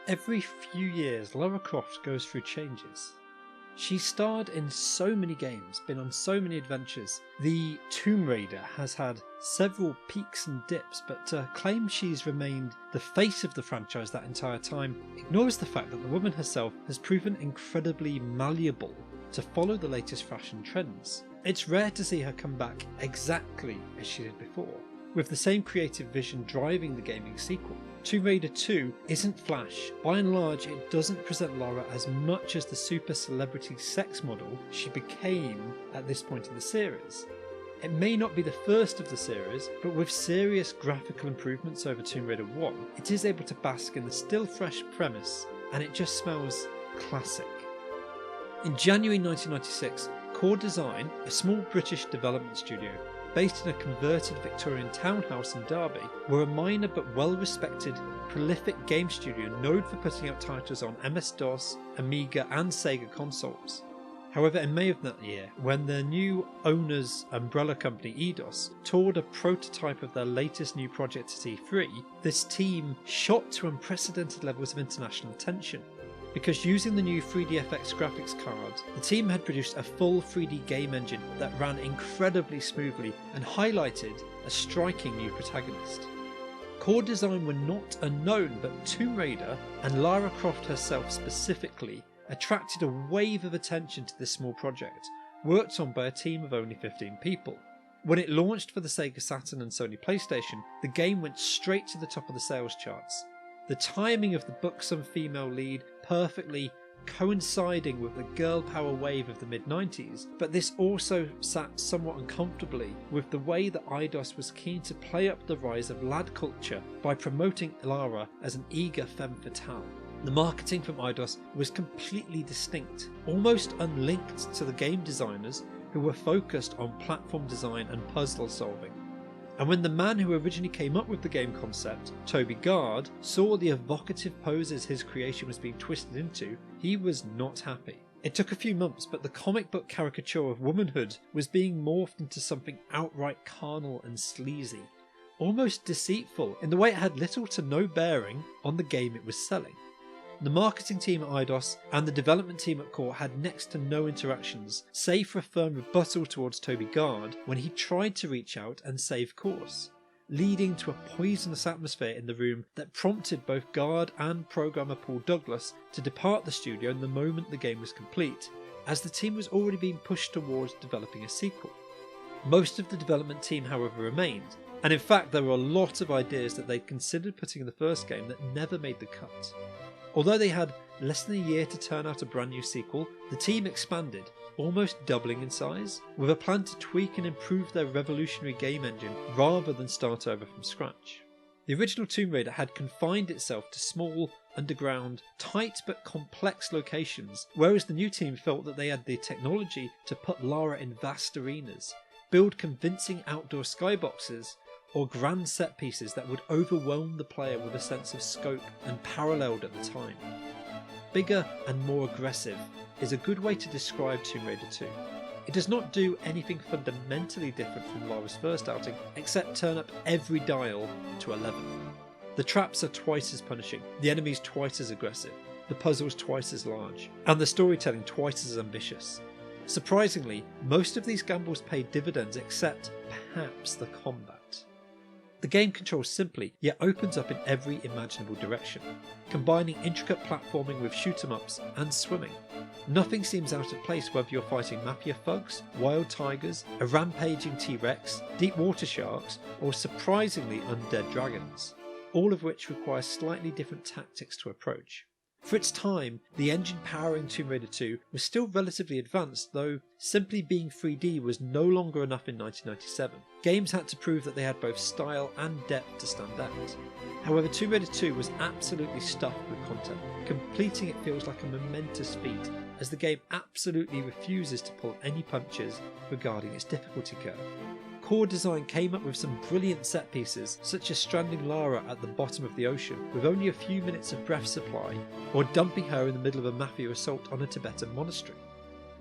Every few years, Lara Croft goes through changes. She's starred in so many games, been on so many adventures. The Tomb Raider has had several peaks and dips, but to claim she's remained the face of the franchise that entire time ignores the fact that the woman herself has proven incredibly malleable to follow the latest fashion trends. It's rare to see her come back exactly as she did before, with the same creative vision driving the gaming sequel. Tomb Raider 2 isn't Flash. By and large, it doesn't present Lara as much as the super celebrity sex model she became at this point in the series. It may not be the first of the series, but with serious graphical improvements over Tomb Raider 1, it is able to bask in the still fresh premise, and it just smells classic. In January 1996, Core Design, a small British development studio based in a converted Victorian townhouse in Derby, were a minor but well-respected, prolific game studio known for putting out titles on MS-DOS, Amiga and Sega consoles. However, in May of that year, when their new owner's umbrella company Eidos toured a prototype of their latest new project at E3, this team shot to unprecedented levels of international attention. Because using the new 3DFX graphics card, the team had produced a full 3D game engine that ran incredibly smoothly and highlighted a striking new protagonist. Core Design were not unknown, but Tomb Raider, and Lara Croft herself specifically, attracted a wave of attention to this small project, worked on by a team of only 15 people. When it launched for the Sega Saturn and Sony PlayStation, the game went straight to the top of the sales charts. The timing of the buxom female lead perfectly coinciding with the girl power wave of the mid-90s, but this also sat somewhat uncomfortably with the way that Eidos was keen to play up the rise of lad culture by promoting Lara as an eager femme fatale. The marketing from Eidos was completely distinct, almost unlinked to the game designers who were focused on platform design and puzzle solving. And when the man who originally came up with the game concept, Toby Gard, saw the evocative poses his creation was being twisted into, he was not happy. It took a few months, but the comic book caricature of womanhood was being morphed into something outright carnal and sleazy, almost deceitful in the way it had little to no bearing on the game it was selling. The marketing team at Eidos and the development team at Core had next to no interactions, save for a firm rebuttal towards Toby Gard when he tried to reach out and save course, leading to a poisonous atmosphere in the room that prompted both Gard and programmer Paul Douglas to depart the studio the moment the game was complete, as the team was already being pushed towards developing a sequel. Most of the development team, however, remained, and in fact there were a lot of ideas that they'd considered putting in the first game that never made the cut. Although they had less than a year to turn out a brand new sequel, the team expanded, almost doubling in size, with a plan to tweak and improve their revolutionary game engine rather than start over from scratch. The original Tomb Raider had confined itself to small, underground, tight but complex locations, whereas the new team felt that they had the technology to put Lara in vast arenas, build convincing outdoor skyboxes, or grand set pieces that would overwhelm the player with a sense of scope unparalleled at the time. Bigger and more aggressive is a good way to describe Tomb Raider 2. It does not do anything fundamentally different from Lara's first outing, except turn up every dial to 11. The traps are twice as punishing, the enemies twice as aggressive, the puzzles twice as large, and the storytelling twice as ambitious. Surprisingly, most of these gambles paid dividends except perhaps the combat. The game controls simply, yet opens up in every imaginable direction, combining intricate platforming with shoot-em-ups and swimming. Nothing seems out of place whether you're fighting mafia thugs, wild tigers, a rampaging T-Rex, deep water sharks, or surprisingly undead dragons, all of which require slightly different tactics to approach. For its time, the engine powering Tomb Raider 2 was still relatively advanced, though simply being 3D was no longer enough in 1997. Games had to prove that they had both style and depth to stand out. However, Tomb Raider 2 was absolutely stuffed with content. Completing it feels like a momentous feat, as the game absolutely refuses to pull any punches regarding its difficulty curve. Core Design came up with some brilliant set pieces, such as stranding Lara at the bottom of the ocean with only a few minutes of breath supply, or dumping her in the middle of a mafia assault on a Tibetan monastery.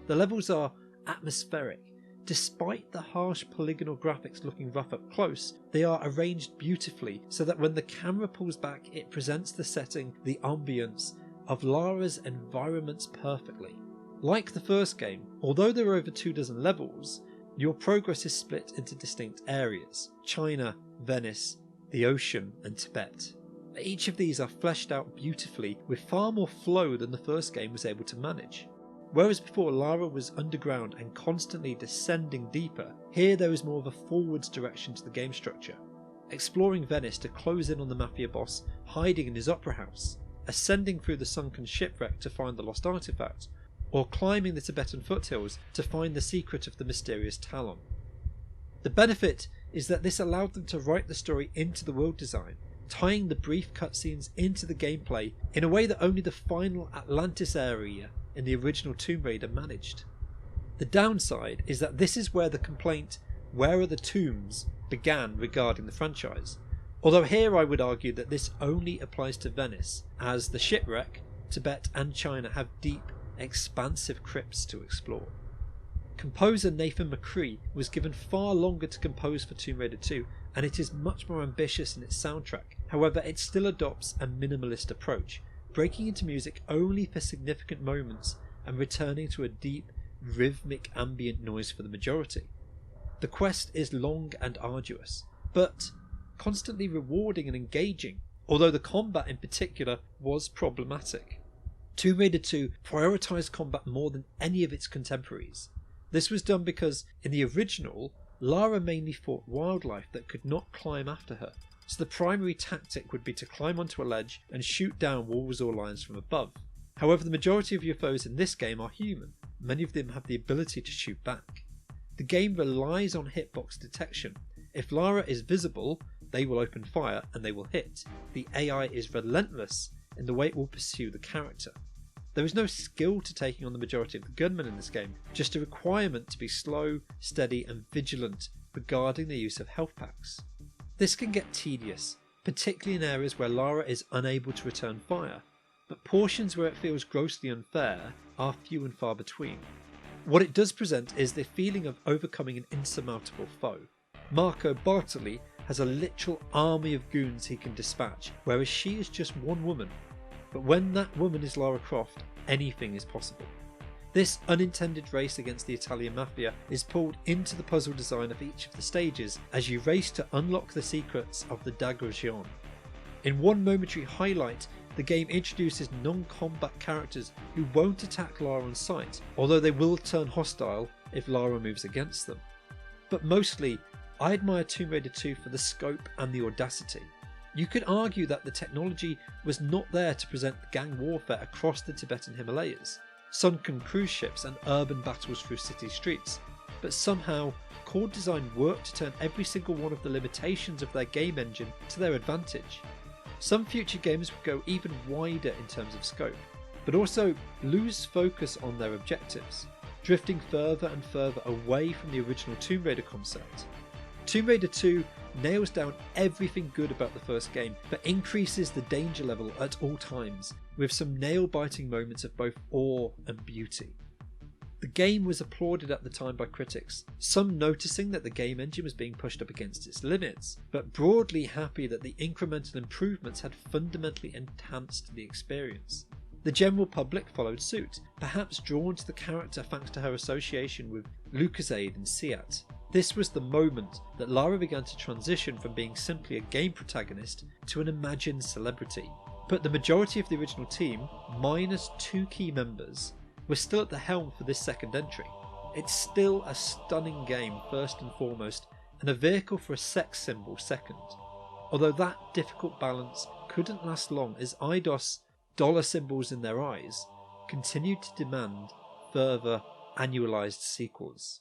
The levels are atmospheric, despite the harsh polygonal graphics looking rough up close, they are arranged beautifully so that when the camera pulls back it presents the setting, the ambience of Lara's environments perfectly. Like the first game, although there are over 24 levels, your progress is split into distinct areas: China, Venice, the ocean and Tibet. Each of these are fleshed out beautifully with far more flow than the first game was able to manage. Whereas before Lara was underground and constantly descending deeper, here there is more of a forwards direction to the game structure. Exploring Venice to close in on the Mafia boss hiding in his opera house, ascending through the sunken shipwreck to find the lost artifact, or climbing the Tibetan foothills to find the secret of the mysterious Talon. The benefit is that this allowed them to write the story into the world design, tying the brief cutscenes into the gameplay in a way that only the final Atlantis area in the original Tomb Raider managed. The downside is that this is where the complaint, "Where are the tombs?" began regarding the franchise. Although here I would argue that this only applies to Venice, as the shipwreck, Tibet and China have deep, expansive crypts to explore. Composer Nathan McCree was given far longer to compose for Tomb Raider 2, and it is much more ambitious in its soundtrack. However, it still adopts a minimalist approach, breaking into music only for significant moments and returning to a deep, rhythmic ambient noise for the majority. The quest is long and arduous, but constantly rewarding and engaging, although the combat in particular was problematic. Tomb Raider 2 prioritised combat more than any of its contemporaries. This was done because, in the original, Lara mainly fought wildlife that could not climb after her, so the primary tactic would be to climb onto a ledge and shoot down wolves or lions from above. However, the majority of your foes in this game are human. Many of them have the ability to shoot back. The game relies on hitbox detection. If Lara is visible, they will open fire and they will hit. The AI is relentless in the way it will pursue the character. There is no skill to taking on the majority of the gunmen in this game, just a requirement to be slow, steady and vigilant regarding the use of health packs. This can get tedious, particularly in areas where Lara is unable to return fire, but portions where it feels grossly unfair are few and far between. What it does present is the feeling of overcoming an insurmountable foe. Marco Bartoli has a literal army of goons he can dispatch, whereas she is just one woman. But when that woman is Lara Croft, anything is possible. This unintended race against the Italian Mafia is pulled into the puzzle design of each of the stages as you race to unlock the secrets of the Daguerreotypes. In one momentary highlight, the game introduces non-combat characters who won't attack Lara on sight, although they will turn hostile if Lara moves against them. But mostly, I admire Tomb Raider 2 for the scope and the audacity. You could argue that the technology was not there to present gang warfare across the Tibetan Himalayas, sunken cruise ships and urban battles through city streets, but somehow Core Design worked to turn every single one of the limitations of their game engine to their advantage. Some future games would go even wider in terms of scope, but also lose focus on their objectives, drifting further and further away from the original Tomb Raider concept. Tomb Raider 2 nails down everything good about the first game, but increases the danger level at all times, with some nail-biting moments of both awe and beauty. The game was applauded at the time by critics, some noticing that the game engine was being pushed up against its limits, but broadly happy that the incremental improvements had fundamentally enhanced the experience. The general public followed suit, perhaps drawn to the character thanks to her association with Lucozade and Seat. This was the moment that Lara began to transition from being simply a game protagonist to an imagined celebrity. But the majority of the original team, minus 2 key members, were still at the helm for this second entry. It's still a stunning game first and foremost, and a vehicle for a sex symbol second. Although that difficult balance couldn't last long as Eidos, dollar symbols in their eyes, continued to demand further annualized sequels.